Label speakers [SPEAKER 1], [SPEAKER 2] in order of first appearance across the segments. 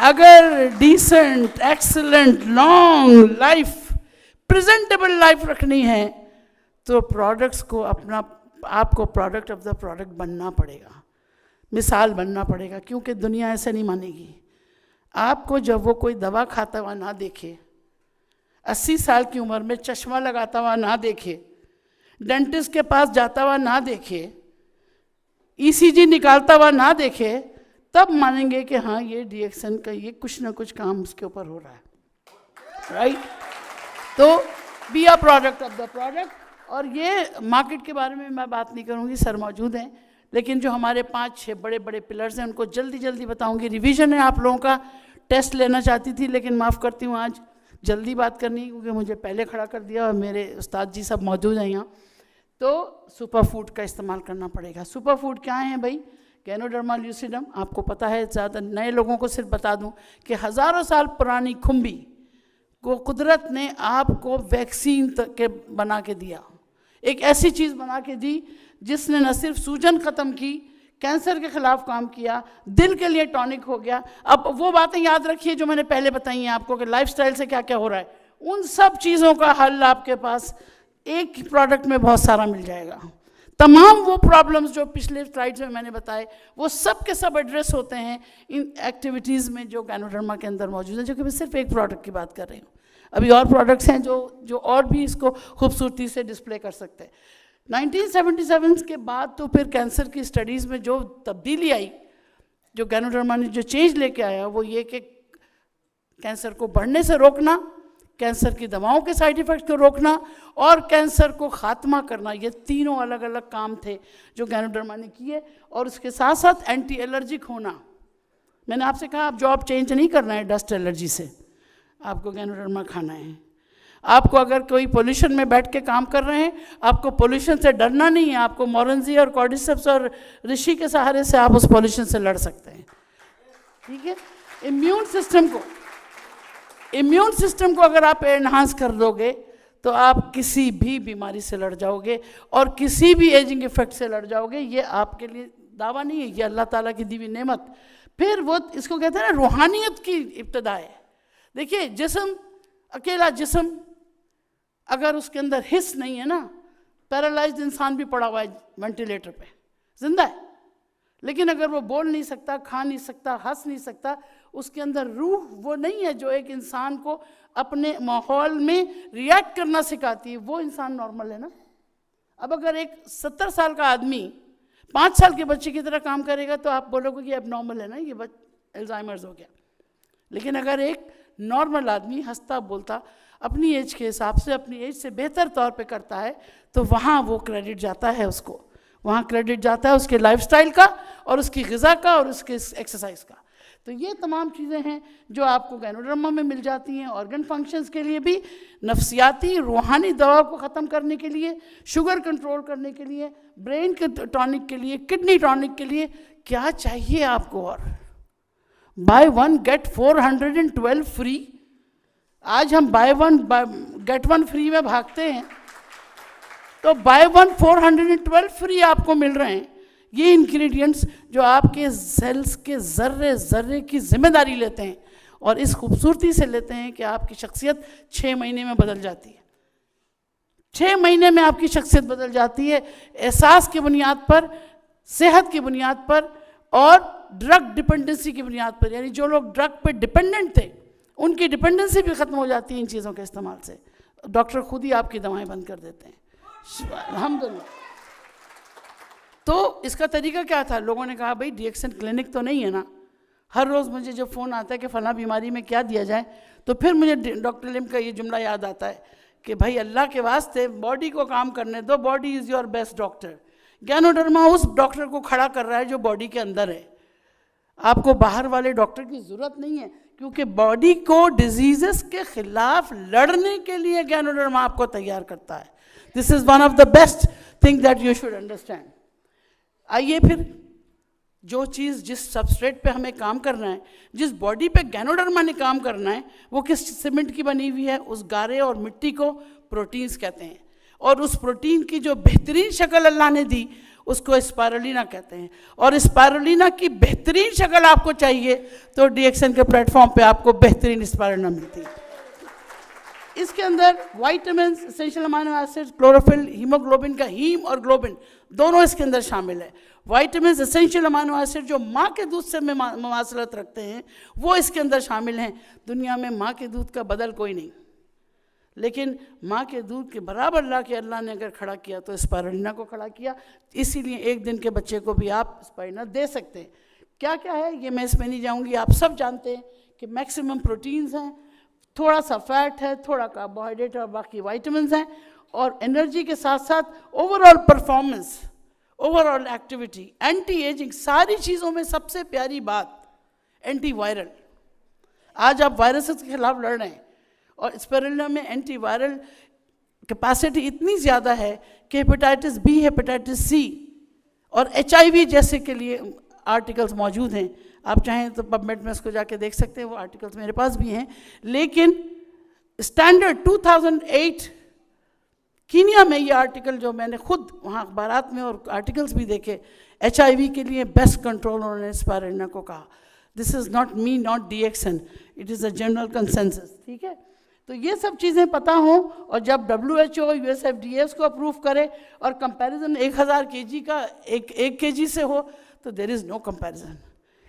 [SPEAKER 1] अगर decent, excellent, long life, presentable life रखनी है तो प्रोडक्ट्स को आपको प्रोडक्ट ऑफ द प्रोडक्ट बनना पड़ेगा, मिसाल बनना पड़ेगा, क्योंकि दुनिया ऐसे नहीं मानेगी। आपको जब वो कोई दवा खाता हुआ ना देखे, 80 साल की उम्र में चश्मा लगाता हुआ ना देखे, डेंटिस्ट के पास जाता हुआ ना देखे, ईसीजी निकालता हुआ ना देखे, तब मानेंगे कि हाँ ये डीएक्सन का ये कुछ ना कुछ काम उसके ऊपर हो रहा है, राइट। तो be a product of the product. और ये मार्केट के बारे में मैं बात नहीं करूँगी, सर मौजूद हैं, लेकिन जो हमारे 5-6 बड़े बड़े पिलर्स हैं उनको जल्दी जल्दी बताऊँगी। रिवीजन है आप लोगों का, टेस्ट लेना चाहती थी लेकिन माफ़ करती हूँ आज जल्दी बात करनी, क्योंकि मुझे पहले खड़ा कर दिया और मेरे उस्ताद जी सब मौजूद हैं यहाँ। तो सुपर फूड का इस्तेमाल करना पड़ेगा। सुपर फूड क्या है भाई? गैनोडर्मा ल्यूसिडम, आपको पता है, ज़्यादा नए लोगों को सिर्फ बता दूं कि हज़ारों साल पुरानी खुम्बी को कुदरत ने आपको वैक्सीन तक के बना के दिया, एक ऐसी चीज़ बना के दी जिसने न सिर्फ सूजन ख़त्म की, कैंसर के ख़िलाफ़ काम किया, दिल के लिए टॉनिक हो गया। अब वो बातें याद रखिए जो मैंने पहले बताई हैं आपको कि लाइफस्टाइल से क्या क्या हो रहा है, उन सब चीज़ों का हल आपके पास एक प्रोडक्ट में बहुत सारा मिल जाएगा। तमाम वो प्रॉब्लम्स जो पिछले स्लाइड्स में मैंने बताए वो सब के सब एड्रेस होते हैं इन एक्टिविटीज़ में जो गैनोडर्मा के अंदर मौजूद है, जो कि मैं सिर्फ एक प्रोडक्ट की बात कर रही हूँ। अभी और प्रोडक्ट्स हैं जो और भी इसको खूबसूरती से डिस्प्ले कर सकते हैं। 1977 के बाद तो फिर कैंसर की स्टडीज़ में जो तब्दीली आई, जो गैनोडर्मा ने जो चेंज लेके आया, वो ये कि कैंसर को बढ़ने से रोकना, कैंसर की दवाओं के साइड इफ़ेक्ट को रोकना और कैंसर को ख़ात्मा करना, ये तीनों अलग अलग काम थे जो गैनोडर्मा ने किए। और उसके साथ साथ एंटी एलर्जिक होना। मैंने आपसे कहा आप जॉब चेंज नहीं करना है डस्ट एलर्जी से, आपको गैनोडर्मा खाना है। आपको अगर कोई पोल्यूशन में बैठ के काम कर रहे हैं, आपको पोल्यूशन से डरना नहीं है, आपको मोरेंजी और कॉर्डिसेप्स और ऋषि के सहारे से आप उस पोल्यूशन से लड़ सकते हैं, ठीक है। इम्यून सिस्टम को अगर आप एनहांस कर दोगे तो आप किसी भी बीमारी से लड़ जाओगे और किसी भी एजिंग इफेक्ट से लड़ जाओगे। ये आपके लिए दावा नहीं है, ये अल्लाह ताला की दी हुई नेमत। फिर वो इसको कहते हैं ना रूहानियत की इब्तिदा है। देखिए जिस्म, अकेला जिस्म, अगर उसके अंदर हिस्स नहीं है ना, पैरालाइज्ड इंसान भी पड़ा हुआ है वेंटिलेटर पे, जिंदा है, लेकिन अगर वो बोल नहीं सकता, खा नहीं सकता, हंस नहीं सकता, उसके अंदर रूह वो नहीं है जो एक इंसान को अपने माहौल में रिएक्ट करना सिखाती है, वो इंसान नॉर्मल है ना। अब अगर एक 70 साल का आदमी 5 साल के बच्चे की तरह काम करेगा तो आप बोलोगे कि अब नॉर्मल है ना, ये अल्जाइमर्स हो गया। लेकिन अगर एक नॉर्मल आदमी हंसता बोलता अपनी एज के हिसाब से, अपनी एज से बेहतर तौर पे करता है, तो वहाँ वो क्रेडिट जाता है उसको, वहाँ क्रेडिट जाता है उसके लाइफस्टाइल का और उसकी ग़िज़ा का और उसके एक्सरसाइज का। तो ये तमाम चीज़ें हैं जो आपको गैनोडर्मा में मिल जाती हैं। ऑर्गन फंक्शंस के लिए भी, नफ्सियाती रूहानी दवा को ख़त्म करने के लिए, शुगर कंट्रोल करने के लिए, ब्रेन के टॉनिक के लिए, किडनी टॉनिक के लिए, क्या चाहिए आपको और? Buy 1 get 412 free. आज हम बाय 1 गेट 1 फ्री में भागते हैं, तो बाय 1 412 फ्री आपको मिल रहे हैं। ये इंग्रेडिएंट्स जो आपके सेल्स के ज़र्रे ज़र्रे की जिम्मेदारी लेते हैं और इस खूबसूरती से लेते हैं कि आपकी शख्सियत 6 महीने में बदल जाती है। 6 महीने में आपकी शख्सियत बदल जाती है, एहसास की बुनियाद पर, सेहत की बुनियाद पर और ड्रग डिपेंडेंसी की बुनियाद पर। यानी जो लोग ड्रग पे डिपेंडेंट थे उनकी डिपेंडेंसी भी ख़त्म हो जाती है इन चीज़ों के इस्तेमाल से। डॉक्टर खुद ही आपकी दवाएं बंद कर देते हैं, अल्हम्दुलिल्लाह। तो इसका तरीका क्या था? लोगों ने कहा भाई डीएक्सन क्लिनिक तो नहीं है ना। हर रोज़ मुझे जब फ़ोन आता है कि फ़लाँ बीमारी में क्या दिया जाए, तो फिर मुझे डॉक्टर लिम का ये जुमला याद आता है कि भाई अल्लाह के वास्ते बॉडी को काम करने दो, body is your best doctor. Ganoderma उस डॉक्टर को खड़ा कर रहा है जो बॉडी के अंदर है। आपको बाहर वाले डॉक्टर की ज़रूरत नहीं है, क्योंकि बॉडी को डिजीज़ के ख़िलाफ़ लड़ने के लिए गैनोडर्मा आपको तैयार करता है। This is one of the best thing that you should understand. आइए फिर जो चीज़ जिस सबस्ट्रेट पे हमें काम करना है, जिस बॉडी पे गैनोडर्मा ने काम करना है, वो किस सीमेंट की बनी हुई है? उस गारे और मिट्टी को प्रोटीन्स कहते हैं। और उस प्रोटीन की जो बेहतरीन शक्ल अल्लाह ने दी उसको स्पायरुलिना कहते हैं। और स्पायरुलिना की बेहतरीन शक्ल आपको चाहिए तो डीएक्सन के प्लेटफॉर्म पे आपको बेहतरीन स्पायरुलिना मिलती है। इसके अंदर vitamin, essential amino acids, chlorophyll, haemoglobin का हीम और ग्लोबिन दोनों इसके अंदर शामिल है। वाइटामिन, एसेंशियल अमाइनो एसिड जो माँ के दूध से मुमासलत रखते हैं वो इसके अंदर शामिल हैं। दुनिया में माँ के दूध का बदल कोई नहीं, लेकिन माँ के दूध के बराबर ला के अल्लाह ने अगर खड़ा किया तो स्पायरुलिना को खड़ा किया। इसीलिए एक दिन के बच्चे को भी आप स्पायरुलिना दे सकते हैं। क्या क्या है ये मैं इसमें नहीं जाऊँगी, आप सब जानते हैं कि मैक्सिमम प्रोटीन्स हैं, थोड़ा सा फैट है, थोड़ा कार्बोहाइड्रेट और बाकी वाइटामिन हैं। और एनर्जी के साथ साथ overall performance, overall activity, anti ageing, सारी चीज़ों में सबसे प्यारी बात एंटी वायरल। आज आप वायरसेस के खिलाफ लड़ रहे हैं और स्पायरुलिना में एंटी वायरल कैपेसिटी इतनी ज़्यादा है कि हेपेटाइटिस बी, हेपेटाइटिस सी और HIV जैसे के लिए आर्टिकल्स मौजूद हैं। आप चाहें तो पबमेड में उसको जाके देख सकते हैं, वो आर्टिकल्स मेरे पास भी हैं। लेकिन स्टैंडर्ड 2008 कीनिया में ये आर्टिकल जो मैंने खुद वहाँ अखबारात में और आर्टिकल्स भी देखे, HIV के लिए बेस्ट कंट्रोल उन्होंने स्पायरुलिना को कहा। This is not me, not DXN, it is a general consensus. ठीक है, तो ये सब चीज़ें पता हों और जब WHO, USFDA उसको अप्रूव करे और कंपैरिजन 1000 kg का एक kg से हो तो देयर इज़ नो कंपैरिजन।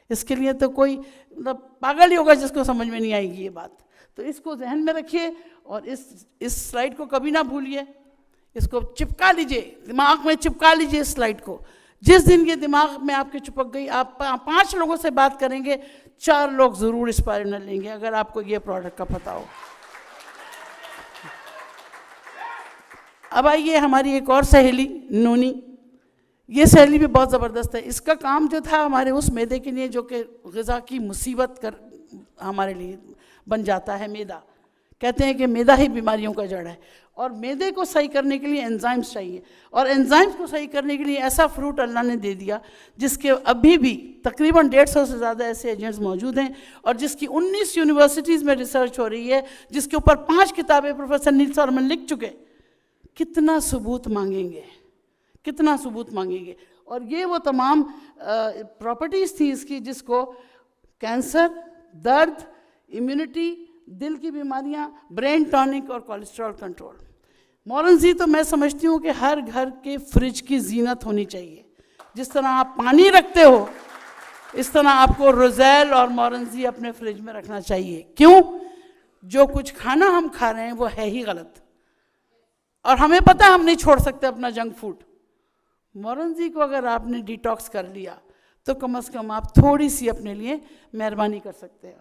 [SPEAKER 1] इसके लिए तो कोई मतलब पागल ही होगा जिसको समझ में नहीं आएगी ये बात। तो इसको जहन में रखिए और इस स्लाइड को कभी ना भूलिए, इसको चिपका लीजिए, दिमाग में चिपका लीजिए इस स्लाइड को। जिस दिन ये दिमाग में आपके चिपक गई, आप 5 लोगों से बात करेंगे, 4 लोग ज़रूर स्पायरुलिना लेंगे अगर आपको ये प्रोडक्ट का पता हो। अब आइए हमारी एक और सहेली नूनी, ये सहेली भी बहुत ज़बरदस्त है। इसका काम जो था हमारे उस मैदे के लिए जो कि ग़िज़ा की मुसीबत कर हमारे लिए बन जाता है। मैदा, कहते हैं कि मैदा ही बीमारियों का जड़ है और मैदे को सही करने के लिए एंजाइम्स चाहिए और एंजाइम्स को सही करने के लिए ऐसा फ्रूट अल्लाह ने दे दिया जिसके अभी भी तकरीबन 150 से ज़्यादा ऐसे एजेंट्स मौजूद हैं और जिसकी 19 यूनिवर्सिटीज़ में रिसर्च हो रही है, जिसके ऊपर 5 किताबें प्रोफेसर नील सॉलमन लिख चुके। कितना सबूत मांगेंगे, कितना सबूत मांगेंगे। और ये वो तमाम प्रॉपर्टीज़ थी इसकी जिसको कैंसर, दर्द, इम्यूनिटी, दिल की बीमारियां, ब्रेन टॉनिक और कोलेस्ट्रॉल कंट्रोल। मोरनजी तो मैं समझती हूँ कि हर घर के फ्रिज की जीनत होनी चाहिए। जिस तरह आप पानी रखते हो इस तरह आपको रोज़ेल और मोरनजी अपने फ्रिज में रखना चाहिए। क्यों? जो कुछ खाना हम खा रहे हैं वो है ही गलत और हमें पता है हम नहीं छोड़ सकते अपना जंक फूड। मोरनजी को अगर आपने डिटॉक्स कर लिया तो कम से कम आप थोड़ी सी अपने लिए मेहरबानी कर सकते हैं।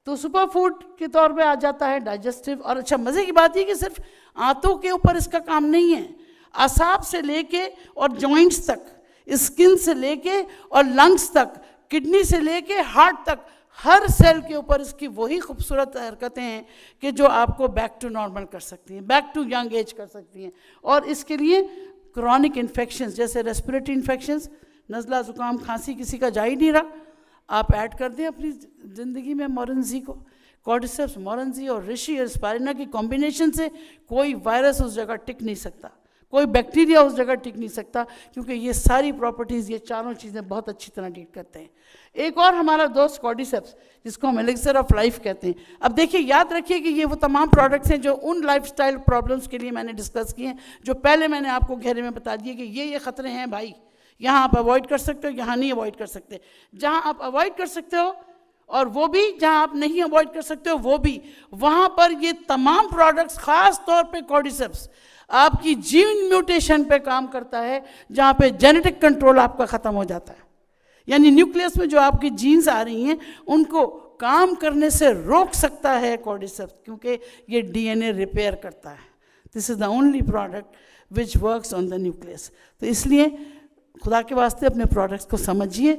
[SPEAKER 1] तो सुपर फूड के तौर पे आ जाता है डाइजेस्टिव। और अच्छा, मज़े की बात ये कि सिर्फ आंतों के ऊपर इसका काम नहीं है, असाब से लेके और जॉइंट्स तक, स्किन से लेके और लंग्स तक, किडनी से लेके हार्ट तक, हर सेल के ऊपर इसकी वही खूबसूरत हरकतें हैं कि जो आपको बैक टू नॉर्मल कर सकती हैं, बैक टू यंग एज कर सकती हैं। और इसके लिए क्रॉनिक इन्फेक्शंस जैसे रेस्पिरेटरी इन्फेक्शंस, नज़ला, ज़ुकाम, खांसी किसी का जा ही नहीं रहा, आप ऐड कर दें अपनी ज़िंदगी में मोरनजी को। कॉर्डिसेप्स, मोरनजी और ऋषि और स्पायरुलिना की कॉम्बिनेशन से कोई वायरस उस जगह टिक नहीं सकता, कोई बैक्टीरिया उस जगह टिक नहीं सकता, क्योंकि ये सारी प्रॉपर्टीज़, ये चारों चीज़ें बहुत अच्छी तरह डील करते हैं। एक और हमारा दोस्त कॉर्डिसेप्स, जिसको हम एलिक्सर ऑफ लाइफ कहते हैं। अब देखिए, याद रखिए कि ये वो तमाम प्रोडक्ट्स हैं जो उन लाइफस्टाइल प्रॉब्लम्स के लिए मैंने डिस्कस किए हैं, जो पहले मैंने आपको घेरे में बता दिए कि ये ख़तरे हैं भाई, यहाँ आप अवॉइड कर सकते हो, यहाँ नहीं अवॉइड कर सकते। जहाँ आप अवॉइड कर सकते हो और वो भी जहाँ आप नहीं अवॉइड कर सकते हो वो भी, वहाँ पर ये तमाम प्रोडक्ट्स, ख़ास तौर पे कॉर्डिसेप्स, आपकी जीन म्यूटेशन पे काम करता है, जहाँ पे जेनेटिक कंट्रोल आपका ख़त्म हो जाता है। यानी न्यूक्लियस में जो आपकी जीन्स आ रही हैं उनको काम करने से रोक सकता है कॉर्डिसेप्स, क्योंकि ये DNA रिपेयर करता है। This is the only product which works on the nucleus. तो इसलिए खुदा के वास्ते अपने प्रोडक्ट्स को समझिए,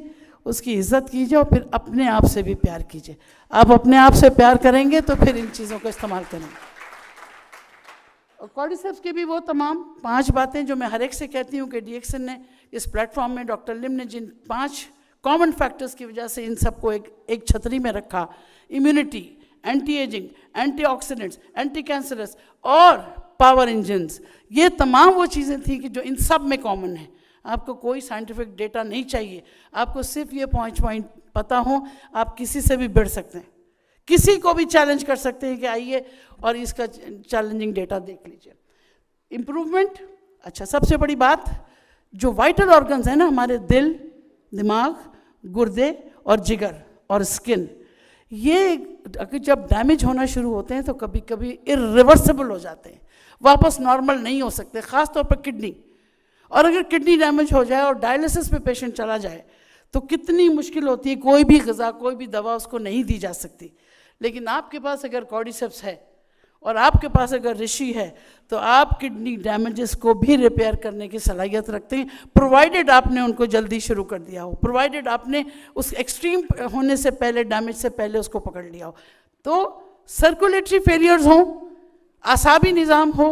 [SPEAKER 1] उसकी इज़्ज़त कीजिए और फिर अपने आप से भी प्यार कीजिए। आप अपने आप से प्यार करेंगे तो फिर इन चीज़ों को इस्तेमाल करेंगे। और कॉर्डिसेप्स की भी वो तमाम 5 बातें जो मैं हर एक से कहती हूँ कि डीएक्सन ने इस प्लेटफॉर्म में, डॉक्टर लिम ने जिन 5 कॉमन फैक्टर्स की वजह से इन सबको एक छतरी में रखा, immunity, anti ageing, antioxidants, anti cancerous और पावर इंजन्स, ये तमाम वो चीज़ें थी कि जो इन सब में कॉमन है। आपको कोई साइंटिफिक डेटा नहीं चाहिए, आपको सिर्फ ये पॉइंट पता हो, आप किसी से भी भिड़ सकते हैं, किसी को भी चैलेंज कर सकते हैं कि आइए और इसका चैलेंजिंग डेटा देख लीजिए। इम्प्रूवमेंट, अच्छा सबसे बड़ी बात, जो वाइटल ऑर्गन्स हैं ना हमारे, दिल, दिमाग, गुर्दे और जिगर और स्किन, ये अगर जब डैमेज होना शुरू होते हैं तो कभी कभी इरिवर्सिबल हो जाते हैं, वापस नॉर्मल नहीं हो सकते, ख़ास तौर पर किडनी। और अगर किडनी डैमेज हो जाए और डायलिसिस पे पेशेंट चला जाए तो कितनी मुश्किल होती है, कोई भी ग़िज़ा, कोई भी दवा उसको नहीं दी जा सकती। लेकिन आपके पास अगर कॉर्डिसेप्स है और आपके पास अगर ऋषि है तो आप किडनी डैमेजेस को भी रिपेयर करने की सलाहियत रखते हैं, प्रोवाइडेड आपने उनको जल्दी शुरू कर दिया हो, प्रोवाइडेड आपने उस एक्सट्रीम होने से पहले, डैमेज से पहले उसको पकड़ लिया हो। तो सर्कुलेटरी फेलियर्स हो, आसाबी निज़ाम हो,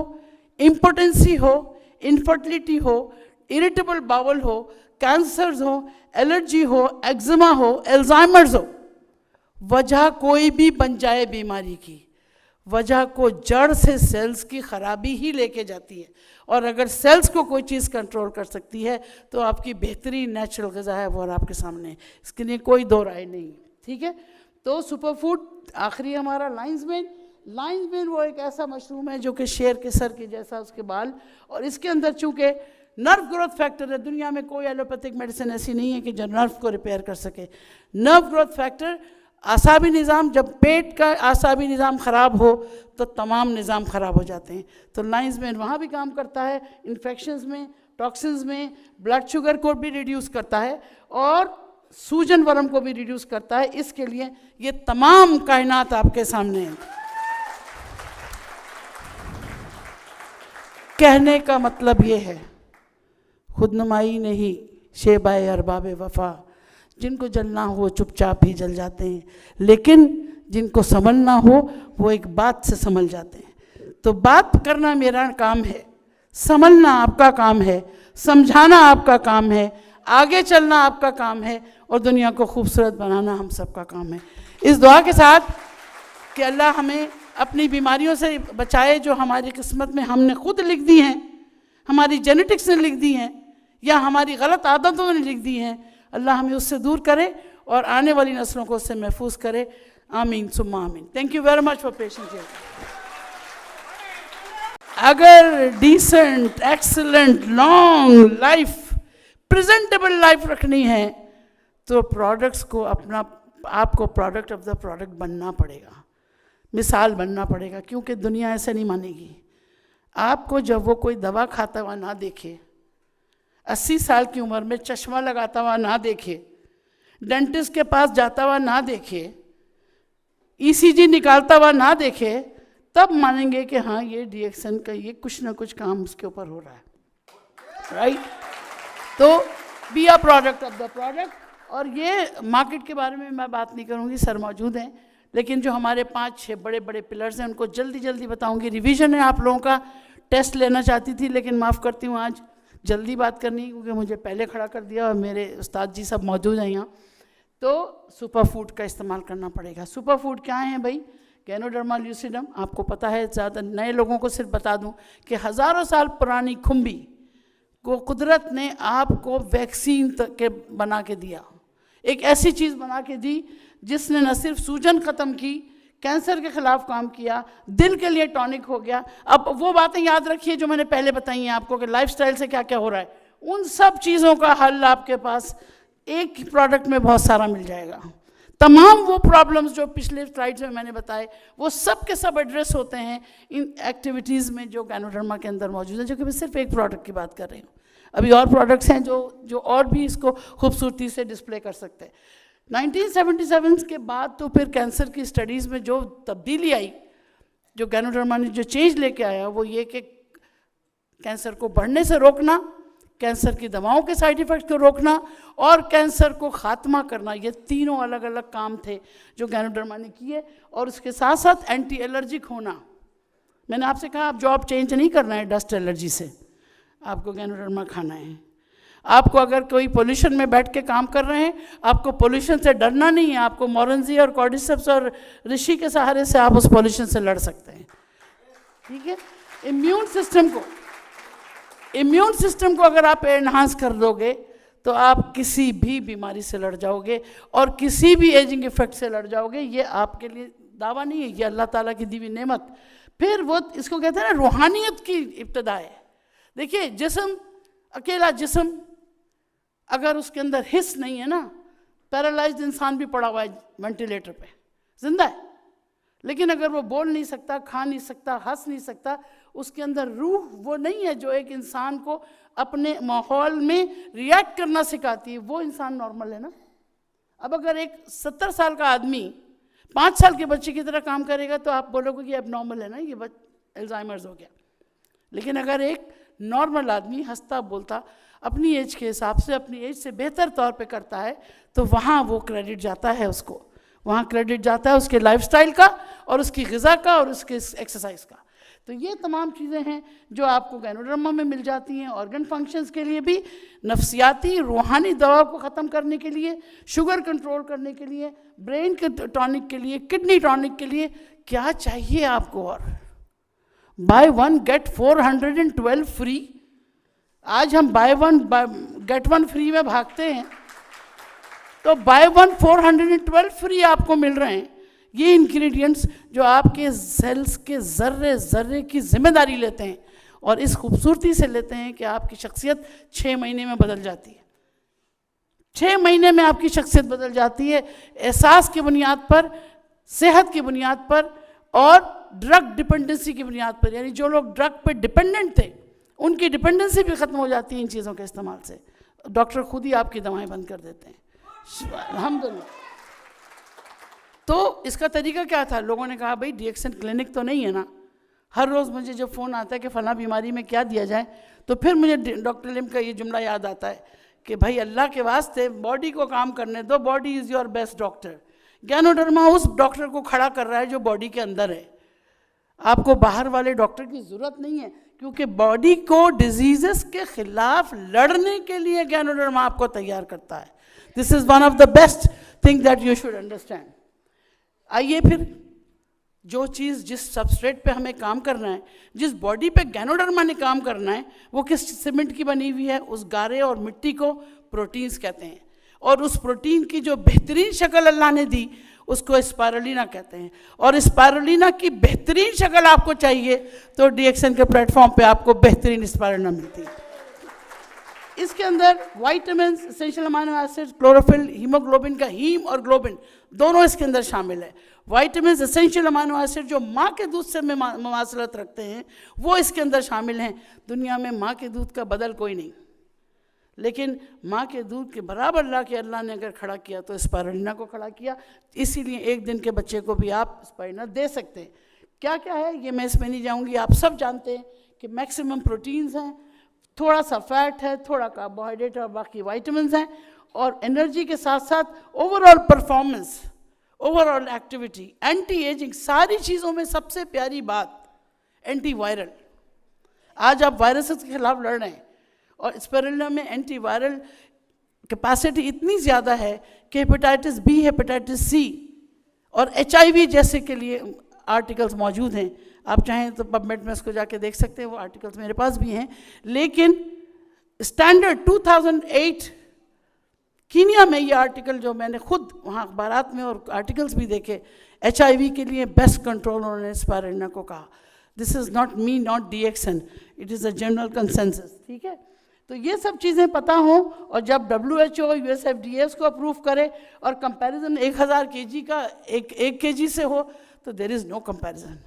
[SPEAKER 1] इम्पोटेंसी हो, इनफर्टिलिटी हो, इरिटेबल बाउल हो, कैंसर्स हो, एलर्जी हो, एक्जिमा हो, एल्जाइमर्स हो, वजह कोई भी बन जाए बीमारी की, वजह को जड़ से सेल्स की खराबी ही लेके जाती है। और अगर सेल्स को कोई चीज़ कंट्रोल कर सकती है तो आपकी बेहतरीन नेचुरल ग़िज़ा है वो और आपके सामने है, इसके लिए कोई दो राय नहीं है, ठीक है। तो सुपर फूड आखिरी हमारा लाइन्स मेन वो एक ऐसा मशरूम है जो कि शेर के सर के जैसा उसके बाल, और इसके अंदर चूँकि नर्व ग्रोथ फैक्टर है, दुनिया में कोई एलोपैथिक मेडिसिन ऐसी नहीं है कि जो नर्व को रिपेयर कर सके। नर्व ग्रोथ फैक्टर, आसाबी निज़ाम, जब पेट का आसाबी निज़ाम ख़राब हो तो तमाम निज़ाम ख़राब हो जाते हैं। तो लाइन्स में वहाँ भी काम करता है, इन्फेक्शंस में, टॉक्सिन्स में, ब्लड शुगर को भी रिड्यूस करता है और सूजन वर्म को भी रिड्यूस करता है। इसके लिए ये तमाम कायनात आपके सामने है। कहने का मतलब ये है, खुदनुमाई नहीं शेबाए अरबाब वफा, जिनको जलना हो चुपचाप ही जल जाते हैं, लेकिन जिनको संभलना हो वो एक बात से संभल जाते हैं। तो बात करना मेरा काम है, संभलना आपका काम है, समझाना आपका काम है, आगे चलना आपका काम है और दुनिया को खूबसूरत बनाना हम सबका काम है। इस दुआ के साथ कि अल्लाह हमें अपनी बीमारियों से बचाए जो हमारी किस्मत में हमने खुद लिख दी हैं, हमारी जेनेटिक्स ने लिख दी हैं या हमारी गलत आदतों ने लिख दी हैं, अल्लाह हमें उससे दूर करे और आने वाली नस्लों को उससे महफूज करे। आमीन सुम्मा आमीन। Thank you very much for patience. अगर decent, excellent, long life, presentable life रखनी है तो प्रोडक्ट्स को आपको प्रोडक्ट ऑफ द प्रोडक्ट बनना पड़ेगा, मिसाल बनना पड़ेगा, क्योंकि दुनिया ऐसे नहीं मानेगी। आपको जब वो कोई दवा खाता हुआ ना देखे, 80 साल की उम्र में चश्मा लगाता हुआ ना देखे, डेंटिस्ट के पास जाता हुआ ना देखे, ईसीजी निकालता हुआ ना देखे, तब मानेंगे कि हाँ ये रिएक्शन का ये कुछ ना कुछ काम उसके ऊपर हो रहा है, राइट। तो be a product of the product. और ये मार्केट के बारे में मैं बात नहीं करूँगी, सर मौजूद हैं, लेकिन जो हमारे 5-6 बड़े बड़े पिलर्स हैं उनको जल्दी जल्दी बताऊँगी। रिवीजन है आप लोगों का, टेस्ट लेना चाहती थी लेकिन माफ़ करती हूँ आज जल्दी बात करनी क्योंकि मुझे पहले खड़ा कर दिया और मेरे उस्ताद जी सब मौजूद हैं यहाँ। तो सुपर फूड का इस्तेमाल करना पड़ेगा। सुपर फूड क्या है भाई? गैनोडर्मा ल्यूसिडम, आपको पता है, ज़्यादा नए लोगों को सिर्फ बता दूं कि हज़ारों साल पुरानी खुम्बी को कुदरत ने आपको वैक्सीन तक के बना के दिया, एक ऐसी चीज़ बना के दी जिसने न सिर्फ सूजन ख़त्म की, कैंसर के ख़िलाफ़ काम किया, दिल के लिए टॉनिक हो गया। अब वो बातें याद रखिए जो मैंने पहले बताई हैं आपको कि लाइफस्टाइल से क्या क्या हो रहा है, उन सब चीज़ों का हल आपके पास एक प्रोडक्ट में बहुत सारा मिल जाएगा। तमाम वो प्रॉब्लम्स जो पिछले स्लाइड्स में मैंने बताए वो सब के सब एड्रेस होते हैं इन एक्टिविटीज़ में जो गैनोडर्मा के अंदर मौजूद है, जो कि मैं सिर्फ एक प्रोडक्ट की बात कर रही हूँ। अभी और प्रोडक्ट्स हैं जो और भी इसको खूबसूरती से डिस्प्ले कर सकते हैं। 1977 के बाद तो फिर कैंसर की स्टडीज़ में जो तब्दीली आई, जो गैनोडर्मा ने जो चेंज लेके आया, वो ये कि कैंसर को बढ़ने से रोकना, कैंसर की दवाओं के साइड इफ़ेक्ट को रोकना और कैंसर को ख़ात्मा करना, ये तीनों अलग अलग काम थे जो गैनोडर्मा ने किए। और उसके साथ साथ एंटी एलर्जिक होना। मैंने आपसे कहा आप जॉब चेंज नहीं करना है डस्ट एलर्जी से, आपको गैनोडर्मा खाना है। आपको अगर कोई पोल्यूशन में बैठ के काम कर रहे हैं, आपको पोल्यूशन से डरना नहीं है, आपको मोरेंजी और कॉर्डिसेप्स और ऋषि के सहारे से आप उस पोल्यूशन से लड़ सकते हैं, ठीक है। इम्यून सिस्टम को इम्यून सिस्टम को अगर आप एनहांस कर दोगे तो आप किसी भी बीमारी से लड़ जाओगे और किसी भी एजिंग इफेक्ट से लड़ जाओगे। ये आपके लिए दावा नहीं है, ये अल्लाह ताला की दी हुई नेमत। फिर वो इसको कहते हैं ना रूहानियत की इब्तिदा है। देखिए जिस्म, अकेला जिस्म, अगर उसके अंदर हिस्स नहीं है ना, पैरालाइज्ड इंसान भी पड़ा हुआ है वेंटिलेटर पे, जिंदा है, लेकिन अगर वो बोल नहीं सकता, खा नहीं सकता, हंस नहीं सकता, उसके अंदर रूह वो नहीं है जो एक इंसान को अपने माहौल में रिएक्ट करना सिखाती है, वो इंसान नॉर्मल है ना। अब अगर एक 70 साल का आदमी 5 साल के बच्चे की तरह काम करेगा तो आप बोलोगे कि अब नॉर्मल है ना, ये अल्जाइमर्स हो गया। लेकिन अगर एक नॉर्मल आदमी हंसता बोलता अपनी एज के हिसाब से, अपनी एज से बेहतर तौर पे करता है, तो वहाँ वो क्रेडिट जाता है उसको, वहाँ क्रेडिट जाता है उसके लाइफस्टाइल का और उसकी ग़िज़ा का और उसके एक्सरसाइज का। तो ये तमाम चीज़ें हैं जो आपको गैनोडर्मा में मिल जाती हैं। ऑर्गन फंक्शंस के लिए भी, नफ्सियाती रूहानी दवाओं को ख़त्म करने के लिए, शुगर कंट्रोल करने के लिए, ब्रेन के टॉनिक के लिए, किडनी टॉनिक के लिए, क्या चाहिए आपको। और बाय 1 गेट 412 फ्री। आज हम बाय 1 गेट 1 फ्री में भागते हैं, तो बाय 1 412 फ्री आपको मिल रहे हैं। ये इंग्रेडिएंट्स जो आपके सेल्स के ज़र्रे ज़र्रे की जिम्मेदारी लेते हैं और इस खूबसूरती से लेते हैं कि आपकी शख्सियत 6 महीने में बदल जाती है। 6 महीने में आपकी शख्सियत बदल जाती है, एहसास की बुनियाद पर, सेहत की बुनियाद पर और ड्रग डिपेंडेंसी की बुनियाद पर। यानी जो लोग ड्रग पे डिपेंडेंट थे उनकी डिपेंडेंसी भी ख़त्म हो जाती है इन चीज़ों के इस्तेमाल से। डॉक्टर खुद ही आपकी दवाएं बंद कर देते हैं, अल्हम्दुलिल्लाह। तो इसका तरीका क्या था, लोगों ने कहा भाई डीएक्सन क्लिनिक तो नहीं है ना। हर रोज़ मुझे जब फ़ोन आता है कि फ़लाँ बीमारी में क्या दिया जाए, तो फिर मुझे डॉक्टर लिम का ये जुमला याद आता है कि भाई अल्लाह के वास्ते बॉडी को काम करने दो, body is your best doctor. Ganoderma उस डॉक्टर को खड़ा कर रहा है जो बॉडी के अंदर है। आपको बाहर वाले डॉक्टर की ज़रूरत नहीं है, क्योंकि बॉडी को डिजीज़ के ख़िलाफ़ लड़ने के लिए गैनोडर्मा आपको तैयार करता है। This is one of the best thing that you should understand. आइए फिर जो चीज़ जिस सबस्ट्रेट पे हमें काम करना है, जिस बॉडी पे गैनोडर्मा ने काम करना है, वो किस सीमेंट की बनी हुई है। उस गारे और मिट्टी को प्रोटीन्स कहते हैं, और उस प्रोटीन की जो बेहतरीन शक्ल अल्लाह ने दी उसको स्पायरुलिना कहते हैं। और स्पायरुलिना की बेहतरीन शक्ल आपको चाहिए तो डीएक्सन के प्लेटफॉर्म पे आपको बेहतरीन स्पायरुलिना मिलती है। इसके अंदर vitamin, essential amino acids, chlorophyll, haemoglobin का हीम और ग्लोबिन दोनों इसके अंदर शामिल है। वाइटामिन, एसेंशियल अमीनो एसिड जो माँ के दूध से ममासलत रखते हैं वो इसके अंदर शामिल हैं। दुनिया में माँ के दूध का बदल कोई नहीं, लेकिन माँ के दूध के बराबर ला के अल्लाह ने अगर खड़ा किया तो स्पायरुलिना को खड़ा किया। इसीलिए एक दिन के बच्चे को भी आप स्पायरुलिना दे सकते हैं। क्या क्या है ये मैं इसमें नहीं जाऊँगी, आप सब जानते हैं कि मैक्सिमम प्रोटीन्स हैं, थोड़ा सा फैट है, थोड़ा कार्बोहाइड्रेट और बाकी वाइटामिन हैं। और एनर्जी के साथ साथ overall performance, overall activity, anti ageing, सारी चीज़ों में सबसे प्यारी बात एंटी वायरल। आज आप वायरसेस के खिलाफ लड़ रहे हैं और स्पायरुलिना में एंटी वायरल कैपेसिटी इतनी ज़्यादा है कि हेपेटाइटिस बी, हेपेटाइटिस सी और HIV जैसे के लिए आर्टिकल्स मौजूद हैं। आप चाहें तो पबमेड में उसको जाके देख सकते हैं, वो आर्टिकल्स मेरे पास भी हैं। लेकिन स्टैंडर्ड 2008 कीनिया में ये आर्टिकल जो मैंने खुद वहाँ अखबारात में और आर्टिकल्स भी देखे, HIV के लिए बेस्ट कंट्रोल उन्होंने स्पायरुलिना को कहा। This is not me, not DXN, it is a general consensus. ठीक है, तो ये सब चीज़ें पता हों और जब WHO, USFDA उसको अप्रूव करे और कंपैरिजन 1000 kg का एक kg से हो तो देयर इज़ नो कंपैरिजन।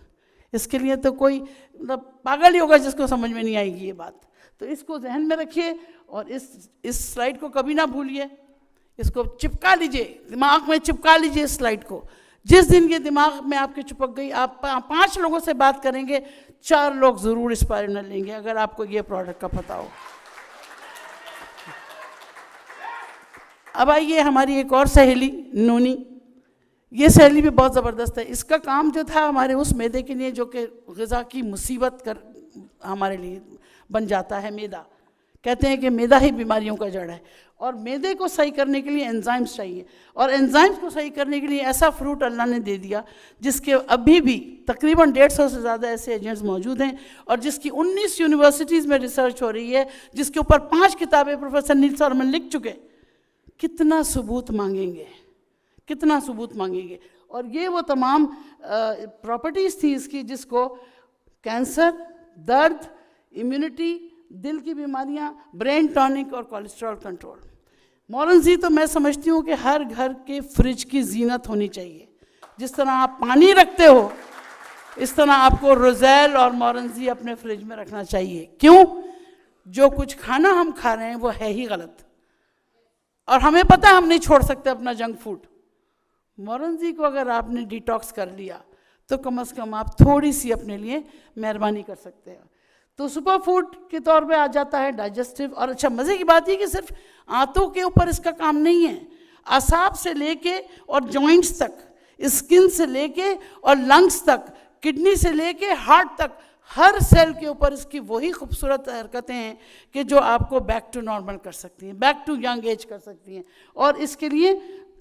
[SPEAKER 1] इसके लिए तो कोई मतलब पागल ही होगा जिसको समझ में नहीं आएगी ये बात। तो इसको जहन में रखिए और इस स्लाइड को कभी ना भूलिए, इसको चिपका लीजिए, दिमाग में चिपका लीजिए इस स्लाइड को। जिस दिन ये दिमाग में आपके चिपक गई, आप 5 लोगों से बात करेंगे, 4 लोग ज़रूर स्पायरुलिना लेंगे अगर आपको ये प्रोडक्ट का पता हो। अब आइए हमारी एक और सहेली नूनी, ये सहेली भी बहुत ज़बरदस्त है। इसका काम जो था हमारे उस मैदे के लिए जो कि ग़िज़ा की मुसीबत कर हमारे लिए बन जाता है मैदा। कहते हैं कि मैदा ही बीमारियों का जड़ है, और मैदे को सही करने के लिए एंजाइम्स चाहिए, और एंजाइम्स को सही करने के लिए ऐसा फ्रूट अल्लाह ने दे दिया जिसके अभी भी तकरीबन 150 से ज़्यादा ऐसे एजेंट्स मौजूद हैं, और जिसकी 19 यूनिवर्सिटीज़ में रिसर्च हो रही है, जिसके ऊपर 5 किताबें प्रोफेसर नील सॉलमन लिख चुके। कितना सबूत मांगेंगे, कितना सबूत मांगेंगे। और ये वो तमाम प्रॉपर्टीज़ थी इसकी जिसको कैंसर, दर्द, इम्यूनिटी, दिल की बीमारियां, ब्रेन टॉनिक और कोलेस्ट्रॉल कंट्रोल। मोरंजी तो मैं समझती हूँ कि हर घर के फ्रिज की जीनत होनी चाहिए। जिस तरह आप पानी रखते हो, इस तरह आपको रोज़ेल और मोरंजी अपने फ्रिज में रखना चाहिए। क्यों? जो कुछ खाना हम खा रहे हैं वो है ही गलत, और हमें पता है हम नहीं छोड़ सकते अपना जंक फूड। मोरंजी को अगर आपने डिटॉक्स कर लिया तो कम से कम आप थोड़ी सी अपने लिए मेहरबानी कर सकते हैं। तो सुपर फूड के तौर पे आ जाता है डाइजेस्टिव। और अच्छा, मज़े की बात ये कि सिर्फ आंतों के ऊपर इसका काम नहीं है, असाब से लेके और जॉइंट्स तक, स्किन से लेके और लंग्स तक, किडनी से लेके हार्ट तक, हर सेल के ऊपर इसकी वही खूबसूरत हरकतें हैं कि जो आपको बैक टू नॉर्मल कर सकती हैं, बैक टू यंग एज कर सकती हैं। और इसके लिए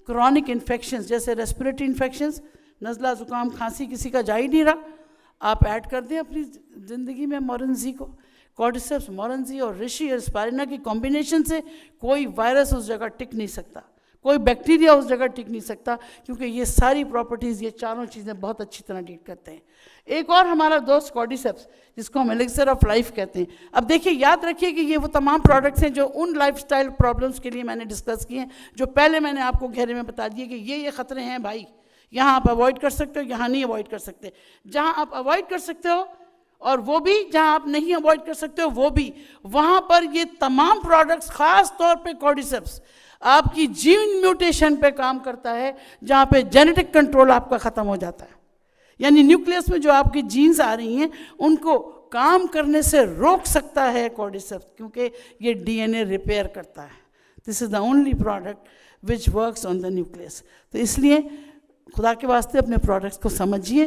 [SPEAKER 1] क्रॉनिक इन्फेक्शंस जैसे रेस्पिरेटरी इन्फेक्शंस, नज़ला, ज़ुकाम, खांसी किसी का जा ही नहीं रहा, आप ऐड कर दें अपनी ज़िंदगी में मोरंजी को। कॉर्डिसेप्स, मोरंजी और ऋषि और स्पाइरुलिना की कॉम्बिनेशन से कोई वायरस उस जगह टिक नहीं सकता, कोई बैक्टीरिया उस जगह टिक नहीं सकता, क्योंकि ये सारी प्रॉपर्टीज़, ये चारों चीज़ें बहुत अच्छी तरह डील करते हैं। एक और हमारा दोस्त कॉर्डिसेप्स, जिसको हम एलिक्सर ऑफ लाइफ कहते हैं। अब देखिए, याद रखिए कि ये वो तमाम प्रोडक्ट्स हैं जो उन लाइफस्टाइल प्रॉब्लम्स के लिए मैंने डिस्कस किए हैं, जो पहले मैंने आपको घेरे में बता दिए कि ये ख़तरे हैं भाई, यहाँ आप अवॉइड कर सकते हो, यहाँ नहीं अवॉइड कर सकते। जहाँ आप अवॉइड कर सकते हो और वो भी, जहाँ आप नहीं अवॉइड कर सकते हो वो भी, वहाँ पर ये तमाम प्रोडक्ट्स, ख़ास तौर पे कॉर्डिसेप्स, आपकी जीन म्यूटेशन पे काम करता है, जहाँ पे जेनेटिक कंट्रोल आपका ख़त्म हो जाता है। यानी न्यूक्लियस में जो आपकी जीन्स आ रही हैं उनको काम करने से रोक सकता है कॉर्डिसेप्स, क्योंकि ये डीएनए रिपेयर करता है। This is the only product which works on the nucleus. तो इसलिए खुदा के वास्ते अपने प्रोडक्ट्स को समझिए,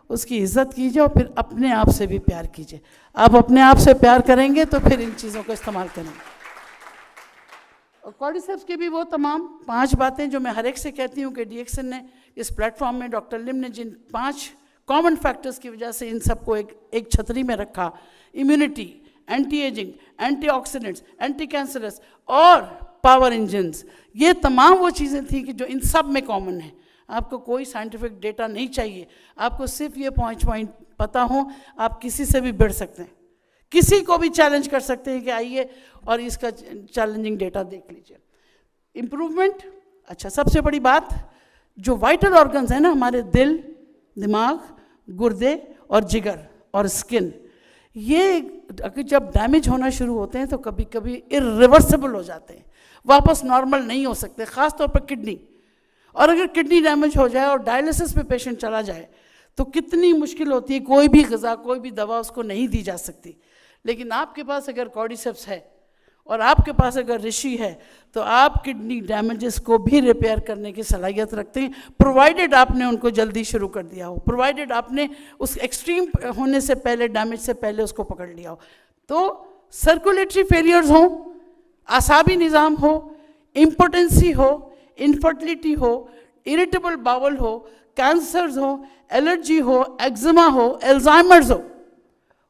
[SPEAKER 1] उसकी इज़्ज़त कीजिए और फिर अपने आप से भी प्यार कीजिए। आप अपने आप से प्यार करेंगे तो फिर इन चीज़ों को इस्तेमाल करेंगे। और कॉर्डिसेप्स की भी वो तमाम 5 बातें जो मैं हर एक से कहती हूँ कि डीएक्सन ने इस प्लेटफॉर्म में, डॉक्टर लिम ने जिन 5 कॉमन फैक्टर्स की वजह से इन सबको एक छतरी में रखा, immunity, anti ageing, antioxidants, anti cancerous और पावर इंजन्स, ये तमाम वो चीज़ें थी कि जो इन सब में कॉमन है। आपको कोई साइंटिफिक डेटा नहीं चाहिए, आपको सिर्फ ये पॉइंट पता हो, आप किसी से भी भिड़ सकते हैं, किसी को भी चैलेंज कर सकते हैं कि आइए और इसका चैलेंजिंग डेटा देख लीजिए। इम्प्रूवमेंट, अच्छा सबसे बड़ी बात, जो वाइटल ऑर्गन्स हैं ना हमारे, दिल, दिमाग, गुर्दे और जिगर और स्किन, ये अगर जब डैमेज होना शुरू होते हैं तो कभी कभी इरिवर्सिबल हो जाते हैं, वापस नॉर्मल नहीं हो सकते। ख़ास तौर पर किडनी, और अगर किडनी डैमेज हो जाए और डायलिसिस पे पेशेंट चला जाए तो कितनी मुश्किल होती है, कोई भी ग़िज़ा, कोई भी दवा उसको नहीं दी जा सकती। लेकिन आपके पास अगर कॉर्डिसेप्स है और आपके पास अगर ऋषि है तो आप किडनी डैमेजेस को भी रिपेयर करने की सलाहियत रखते हैं, प्रोवाइडेड आपने उनको जल्दी शुरू कर दिया हो, प्रोवाइडेड आपने उस एक्सट्रीम होने से पहले, डैमेज से पहले उसको पकड़ लिया हो। तो सर्कुलेटरी फेलियर्स हो, आसाबी निज़ाम हो, इम्पोटेंसी हो, इनफर्टिलिटी हो, इरिटेबल बाउल हो, कैंसर्स हो, एलर्जी हो, एक्जिमा हो, एल्जाइमर्स हो,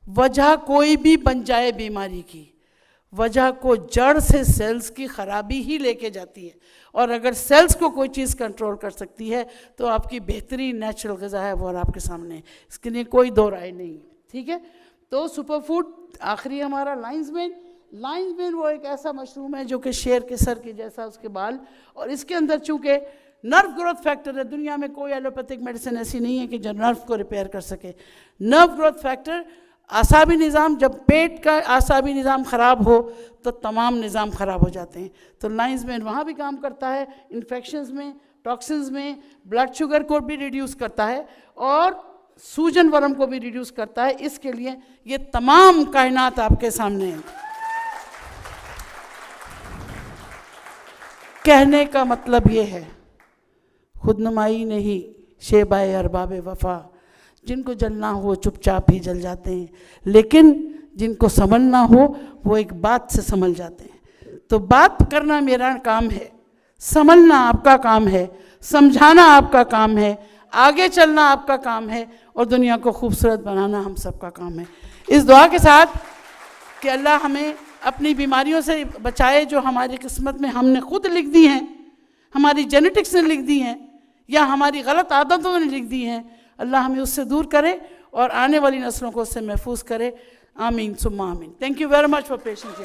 [SPEAKER 1] वजह कोई भी बन जाए बीमारी की, वजह को जड़ से सेल्स की खराबी ही लेके जाती है। और अगर सेल्स को कोई चीज़ कंट्रोल कर सकती है तो आपकी बेहतरीन नेचुरल ग़िज़ा है वो और आपके सामने है, इसके लिए कोई दो राय नहीं है। ठीक है, तो सुपर फूड आखिरी हमारा लाइन्स मेन वो एक ऐसा मशरूम है जो कि शेर के सर के जैसा उसके बाल, और इसके अंदर चूँकि नर्व ग्रोथ फैक्टर है, दुनिया में कोई एलोपैथिक मेडिसिन ऐसी नहीं है कि जो नर्व को रिपेयर कर सके। नर्व ग्रोथ फैक्टर, आसाबी निज़ाम, जब पेट का आसाबी निज़ाम ख़राब हो तो तमाम निज़ाम ख़राब हो जाते हैं। तो लाइन्स में वहाँ भी काम करता है, इन्फेक्शंस में, टॉक्सिन्स में, ब्लड शुगर को भी रिड्यूस करता है और सूजन वर्म को भी रिड्यूस करता है। इसके लिए ये तमाम कायनात आपके सामने है। कहने का मतलब ये है, खुदनुमाई नहीं शेबाए अरबाब वफा, जिनको जलना हो चुपचाप ही जल जाते हैं, लेकिन जिनको समझना हो वो एक बात से समझ जाते हैं। तो बात करना मेरा काम है, समझना आपका काम है, समझाना आपका काम है, आगे चलना आपका काम है, और दुनिया को खूबसूरत बनाना हम सबका काम है। इस दुआ के साथ कि अल्लाह हमें अपनी बीमारियों से बचाए जो हमारी किस्मत में हमने खुद लिख दी हैं, हमारी जेनेटिक्स ने लिख दी हैं, या हमारी गलत आदतों ने लिख दी हैं। अल्लाह हमें उससे दूर करे और आने वाली नस्लों को उससे महफूज करे। आमीन सुम्मा आमीन। Thank you very much for patience.